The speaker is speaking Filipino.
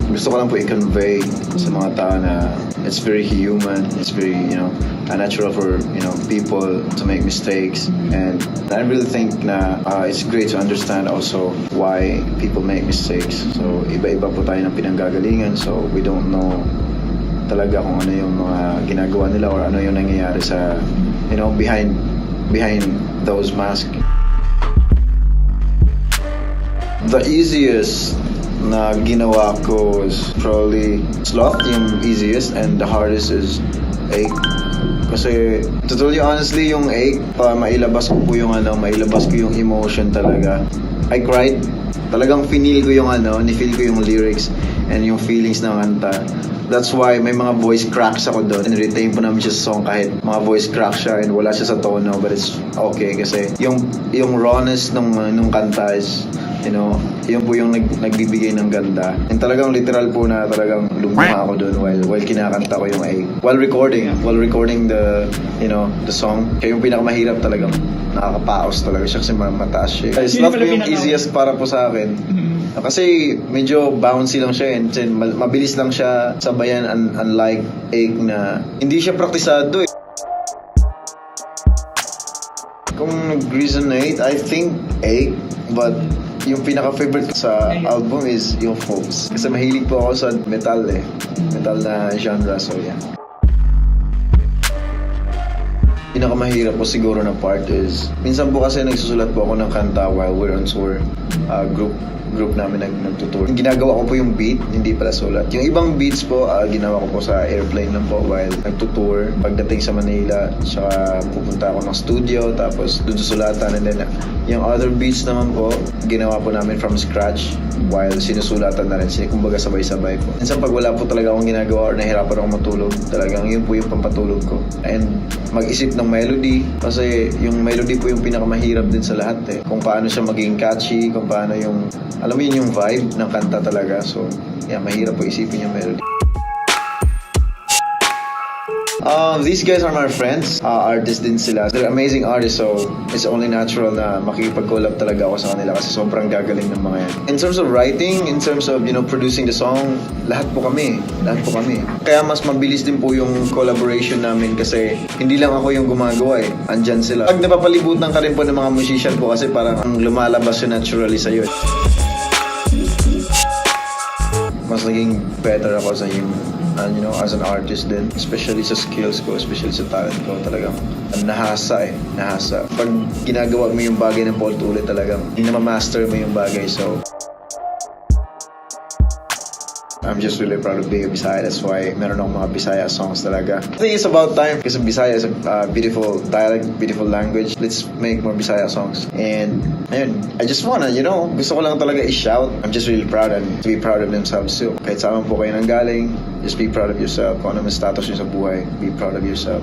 gusto ko lang po i-convey sa mga tao na it's very human, it's very, natural for, people to make mistakes. And I really think na it's great to understand also why people make mistakes. So, iba-iba po tayo ng pinanggagalingan, so we don't know talaga kung ano yung mga ginagawa nila or ano yung nangyayari sa, behind those masks. The easiest na ginawa ko is probably sloth, yung easiest, and the hardest is ache. Kasi, to tell you honestly, yung ache, mailabas ko yung emotion talaga. I cried. Talagang fineel ko ni-feel ko yung lyrics and yung feelings ng kanta. That's why may mga voice cracks ako doon. And retain po namin siya sa song kahit mga voice crack siya and wala siya sa tono, but it's okay kasi yung rawness nung kanta is, yun po yung nagbibigay ng ganda. And talagang literal po na talagang lumuha ako doon while kinakanta ko yung A. While recording the song. Kaya yung pinakamahirap talagang nakakapaos talaga siya kasi mataas siya. It's not po yung easiest para po sa akin. Kasi medyo bouncy lang siya and mabilis lang siya sabayan unlike Ache na hindi siya praktisado eh. Kung nag-resonate, I think Ache, but yung pinaka-favorite sa album is yung Folks. Kasi mahilig po ako sa metal na genre, so yeah. Pinakamahirap po siguro na part is minsan po kasi nagsusulat po ako ng kanta while we're on tour. Group namin nagtutour. Ginagawa ko po yung beat, hindi pala sulat. Yung ibang beats po, ginawa ko po sa airplane lang po while nagtutour. Pagdating sa Manila, saka pupunta ako ng studio, tapos dun susulatan. And then, yung other beats naman po, ginawa po namin from scratch while sinusulatan na rin. Kumbaga sabay-sabay po. Minsan pag wala po talaga akong ginagawa or nahirapan akong matulog, talagang yun po yung pampatulog ko. And mag-isip ng melody, kasi yung melody po yung pinakamahirap din sa lahat eh. Kung paano siya maging catchy, kung paano yung alam mo yun yung vibe ng kanta talaga. So, yeah, mahirap po isipin yung melody. These guys are my friends. Artists din sila. They're amazing artists, so it's only natural na makikipag-collab talaga ako sa kanila kasi sobrang gagaling ng mga yan. In terms of writing, in terms of, producing the song, lahat po kami. Kaya mas mabilis din po yung collaboration namin kasi hindi lang ako yung gumagawa eh. Andyan sila. Pag napapalibutan ka rin po ng mga musician po kasi parang lumalabas yun naturally sa'yo. Mas naging better ako sa yung as an artist din, especially sa skills ko, especially sa talent ko, talagang nahasa. Pag ginagawa mo yung bagay ng paulit-ulit, talagang na-master mo yung bagay, so I'm just really proud of being a Bisaya. That's why meron akong mga Bisaya songs talaga. I think it's about time kasi Bisaya is a beautiful dialect, beautiful language. Let's make more Bisaya songs. And ayun, I just wanna, gusto ko lang talaga i-shout. I'm just really proud and to be proud of themselves too. Kahit saan po kayo nanggaling, just be proud of yourself. Kung ano man status nyo sa buhay, be proud of yourself.